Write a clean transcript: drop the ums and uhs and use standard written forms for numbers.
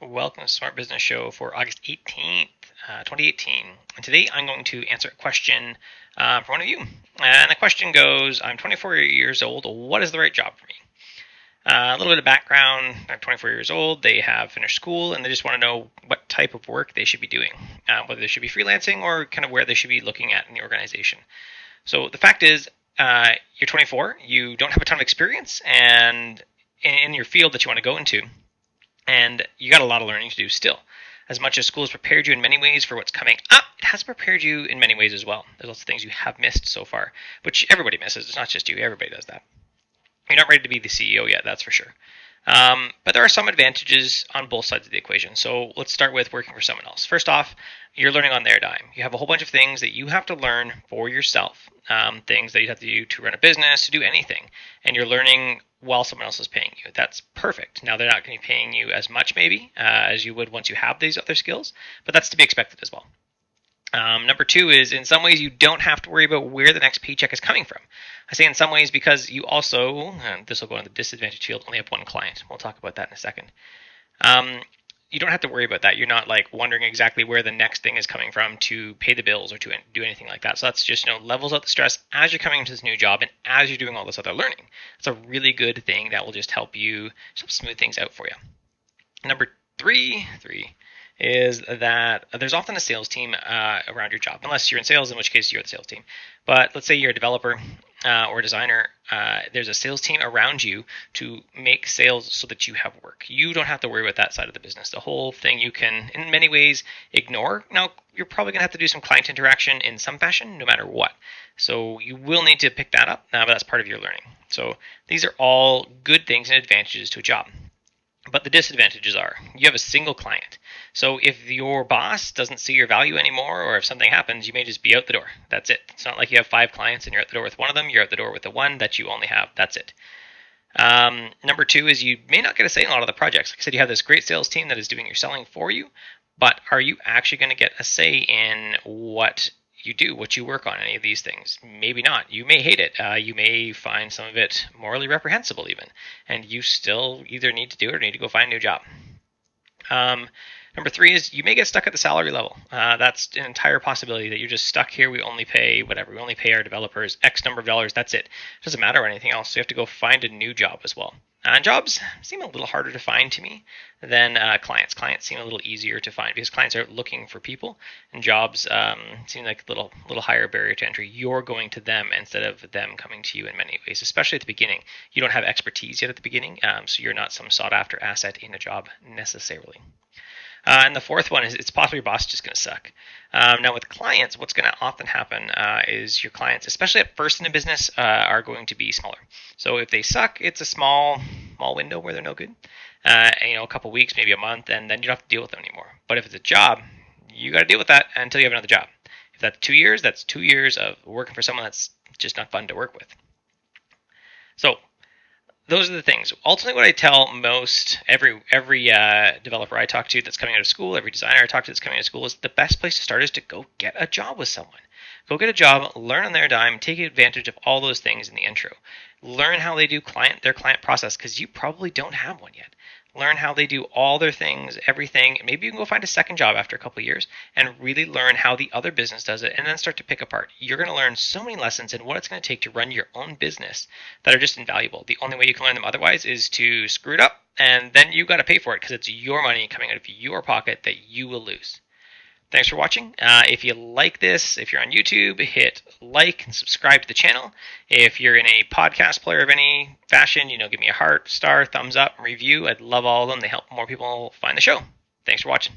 Welcome to Smart Business Show for August 18th, 2018. And today I'm going to answer a question from one of you. And the question goes, I'm 24 years old. What is the right job for me? A little bit of background. I'm 24 years old. They have finished school and they just want to know what type of work they should be doing, whether they should be freelancing or kind of where they should be looking at in the organization. So the fact is, you're 24, you don't have a ton of experience and in your field that you want to go into. And you got a lot of learning to do still. As much as school has prepared you in many ways for what's coming up, it has prepared you in many ways as well. There's lots of things you have missed so far, which everybody misses. It's not just you. Everybody does that. You're not ready to be the CEO yet, that's for sure. But there are some advantages on both sides of the equation. So let's start with working for someone else. First off, you're learning on their dime. You have a whole bunch of things that you have to learn for yourself, things that you have to do to run a business, to do anything. And you're learning while someone else is paying you. That's perfect. Now, they're not going to be paying you as much, maybe, as you would once you have these other skills, but that's to be expected as well. Number two is, in some ways, you don't have to worry about where the next paycheck is coming from. I say in some ways because you also, and this will go in the disadvantage field, only have one client. We'll talk about that in a second. You don't have to worry about that. You're not like wondering exactly where the next thing is coming from to pay the bills or to do anything like that. So that's just, levels out the stress as you're coming into this new job and as you're doing all this other learning. It's a really good thing that will just help you smooth things out for you. Number three is that there's often a sales team around your job, unless you're in sales, in which case you're the sales team. But let's say you're a developer or a designer, there's a sales team around you to make sales so that you have work. You don't have to worry about that side of the business. The whole thing you can, in many ways, ignore. Now, you're probably going to have to do some client interaction in some fashion, no matter what. So you will need to pick that up, but that's part of your learning. So these are all good things and advantages to a job. But the disadvantages are you have a single client. So if your boss doesn't see your value anymore, or if something happens, you may just be out the door. That's it. It's not like you have 5 clients and you're at the door with one of them. You're at the door with the one that you only have. That's it. Number two is you may not get a say in a lot of the projects. Like I said, you have this great sales team that is doing your selling for you, but are you actually going to get a say in what you do, what you work on, any of these things? Maybe not. You may hate it. You may find some of it morally reprehensible even, and you still either need to do it or need to go find a new job. Number three is you may get stuck at the salary level. That's an entire possibility that you're just stuck here. We only pay whatever. We only pay our developers X number of dollars. That's it. It doesn't matter anything else. So you have to go find a new job as well. Jobs seem a little harder to find to me than clients. Clients seem a little easier to find because clients are looking for people, and jobs seem like a little higher barrier to entry. You're going to them instead of them coming to you in many ways, especially at the beginning. You don't have expertise yet at the beginning, so you're not some sought-after asset in a job necessarily. And the fourth one is it's possible your boss is just going to suck. Now with clients, what's going to often happen is your clients, especially at first in a business, are going to be smaller. So if they suck, it's a small window where they're no good. And, a couple weeks, maybe a month, and then you don't have to deal with them anymore. But if it's a job, you got to deal with that until you have another job. If that's 2 years, that's 2 years of working for someone that's just not fun to work with. So those are the things. Ultimately, what I tell every developer I talk to that's coming out of school, every designer I talk to that's coming out of school, is the best place to start is to go get a job with someone. Go get a job, learn on their dime, take advantage of all those things in the intro. Learn how they do their client process, because you probably don't have one yet. Learn how they do all their things, everything. Maybe you can go find a second job after a couple of years and really learn how the other business does it and then start to pick apart. You're going to learn so many lessons in what it's going to take to run your own business that are just invaluable. The only way you can learn them otherwise is to screw it up, and then you got to pay for it because it's your money coming out of your pocket that you will lose. Thanks for watching. If you like this, if you're on YouTube, hit like and subscribe to the channel. If you're in a podcast player of any fashion, give me a heart, star, thumbs up, review. I'd love all of them. They help more people find the show. Thanks for watching.